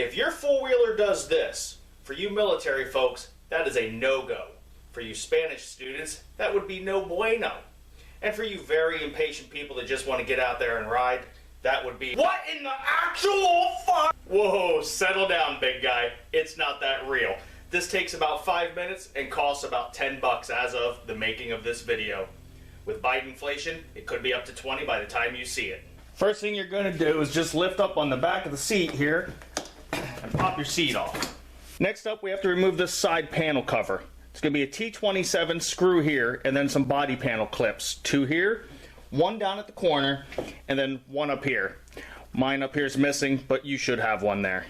If your four-wheeler does this, for you military folks, that is a no-go. For you Spanish students, that would be no bueno. And for you very impatient people that just want to get out there and ride, that would be, what in the actual fuck? Whoa, settle down, big guy. It's not that real. This takes about 5 minutes and costs about $10 as of the making of this video. With Biden inflation, it could be up to 20 by the time you see it. First thing you're going to do is just lift up on the back of the seat here and pop your seat off. Next up, we have to remove this side panel cover. It's going to be a T27 screw here and then some body panel clips. 2 here, 1 down at the corner, and then 1 up here. Mine up here is missing, but you should have one there.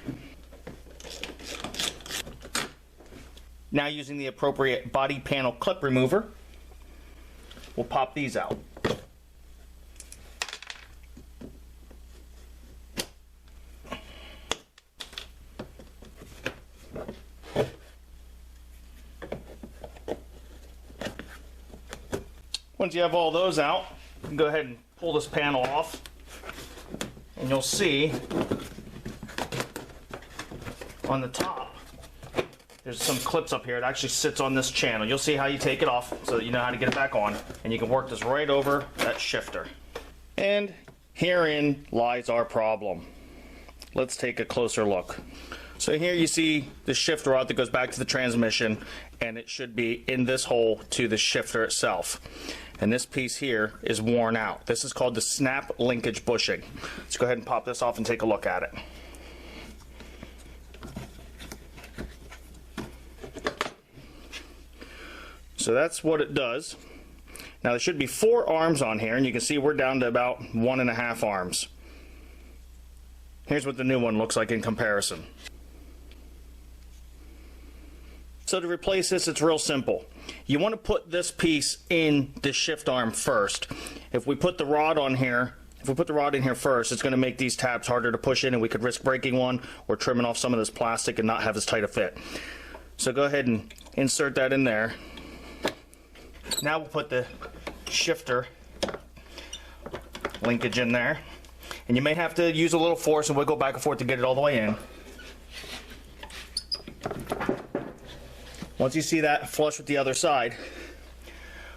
Now, using the appropriate body panel clip remover, we'll pop these out. Once you have all those out, you can go ahead and pull this panel off, and you'll see on the top there's some clips up here. It actually sits on this channel. You'll see how you take it off so that you know how to get it back on, and you can work this right over that shifter. And herein lies our problem. Let's take a closer look. So here you see the shift rod that goes back to the transmission, and it should be in this hole to the shifter itself. And this piece here is worn out. This is called the snap linkage bushing. Let's go ahead and pop this off and take a look at it. So that's what it does. Now there should be 4 arms on here, and you can see we're down to about 1.5 arms. Here's what the new one looks like in comparison. So to replace this, it's real simple. You want to put this piece in the shift arm first. If we put the rod on here, in here first, it's going to make these tabs harder to push in, and we could risk breaking one or trimming off some of this plastic and not have as tight a fit. So go ahead and insert that in there. Now we'll put the shifter linkage in there, and you may have to use a little force and wiggle back and forth to get it all the way in. Once you see that flush with the other side,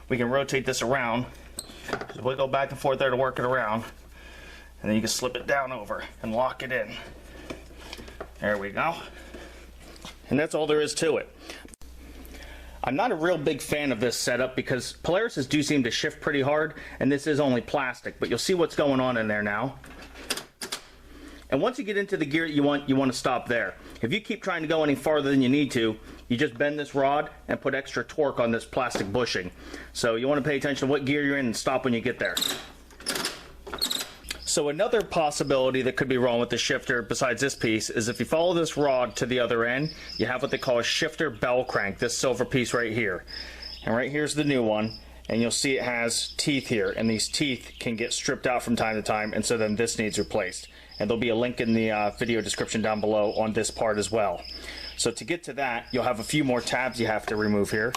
we can rotate this around. Just wiggle back and forth there to work it around, and then you can slip it down over and lock it in. There we go. And that's all there is to it. I'm not a real big fan of this setup because Polarises do seem to shift pretty hard, and this is only plastic, but you'll see what's going on in there now. And once you get into the gear that you want to stop there. If you keep trying to go any farther than you need to, you just bend this rod and put extra torque on this plastic bushing. So you want to pay attention to what gear you're in and stop when you get there. So another possibility that could be wrong with the shifter besides this piece is if you follow this rod to the other end, you have what they call a shifter bell crank, this silver piece right here. And right here's the new one, and you'll see it has teeth here, and these teeth can get stripped out from time to time, and so then this needs replaced. And there'll be a link in the video description down below on this part as well. So to get to that, you'll have a few more tabs you have to remove here.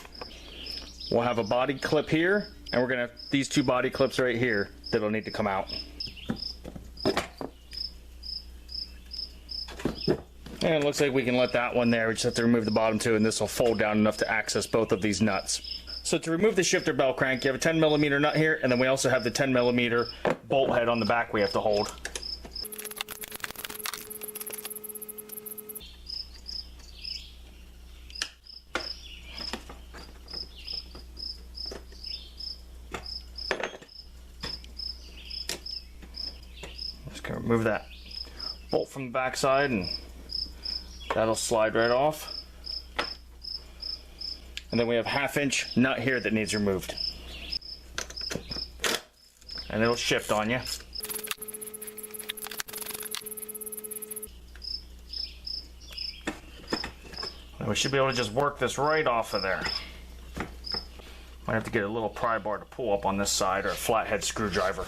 We'll have a body clip here, and we're going to have these 2 body clips right here that'll need to come out. And it looks like we can let that one there. We just have to remove the bottom 2, and this will fold down enough to access both of these nuts. So to remove the shifter bell crank, you have a 10mm nut here, and then we also have the 10mm bolt head on the back we have to hold. Just gonna remove that bolt from the back side, and that'll slide right off. And then we have a 1/2-inch nut here that needs removed. And it'll shift on you. And we should be able to just work this right off of there. Might have to get a little pry bar to pull up on this side, or a flathead screwdriver.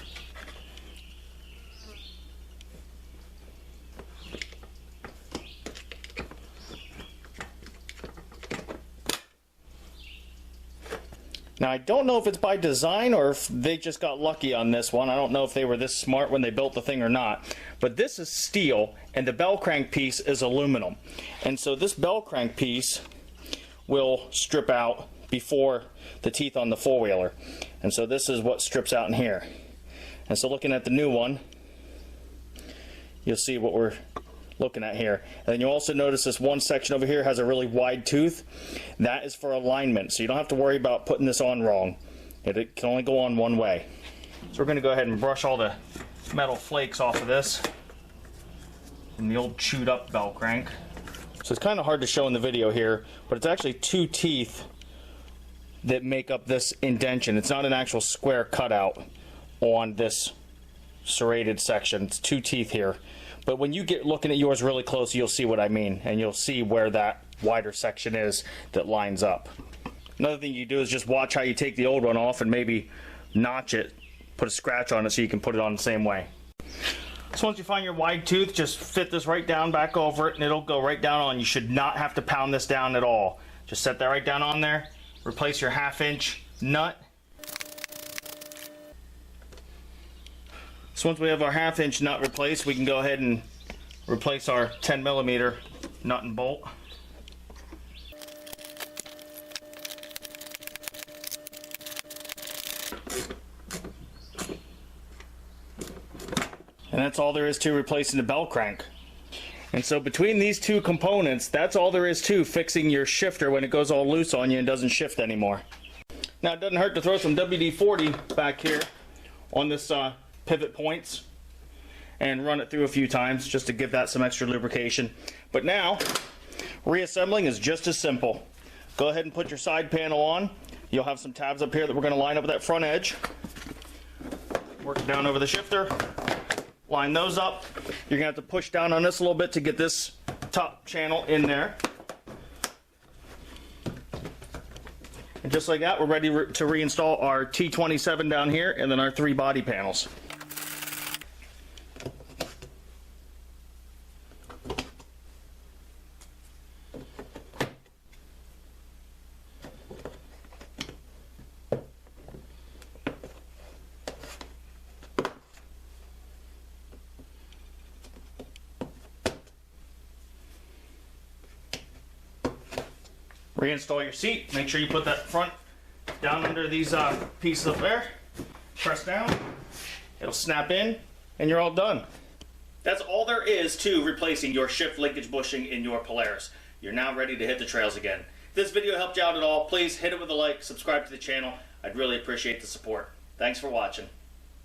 Now I don't know if it's by design or if they just got lucky on this one. I don't know if they were this smart when they built the thing or not. But this is steel and the bell crank piece is aluminum. And so this bell crank piece will strip out before the teeth on the four-wheeler. And so this is what strips out in here. And so looking at the new one, you'll see what we're looking at here. And then you'll also notice this one section over here has a really wide tooth. That is for alignment, so you don't have to worry about putting this on wrong. It can only go on one way. So we're going to go ahead and brush all the metal flakes off of this and the old chewed up bell crank. So it's kind of hard to show in the video here, but it's actually two teeth that make up this indentation. It's not an actual square cutout on this serrated section. It's two teeth here. But when you get looking at yours really close, you'll see what I mean, and you'll see where that wider section is that lines up. Another thing you do is just watch how you take the old one off and maybe notch it, put a scratch on it so you can put it on the same way. So once you find your wide tooth, just fit this right down back over it and it'll go right down on. You should not have to pound this down at all. Just set that right down on there, replace your 1/2-inch nut. So once we have our 1/2-inch nut replaced, we can go ahead and replace our 10mm nut and bolt. And that's all there is to replacing the bell crank. And so between these two components, that's all there is to fixing your shifter when it goes all loose on you and doesn't shift anymore. Now it doesn't hurt to throw some WD-40 back here on this pivot points and run it through a few times just to give that some extra lubrication. But now reassembling is just as simple. Go ahead and put your side panel on. You'll have some tabs up here that we're going to line up with that front edge. Work down over the shifter, line those up. You're going to have to push down on this a little bit to get this top channel in there. And just like that, we're ready to reinstall our T27 down here and then our 3 body panels. Reinstall your seat. Make sure you put that front down under these pieces up there. Press down. It'll snap in, and you're all done. That's all there is to replacing your shift linkage bushing in your Polaris. You're now ready to hit the trails again. If this video helped you out at all, please hit it with a like, subscribe to the channel. I'd really appreciate the support. Thanks for watching.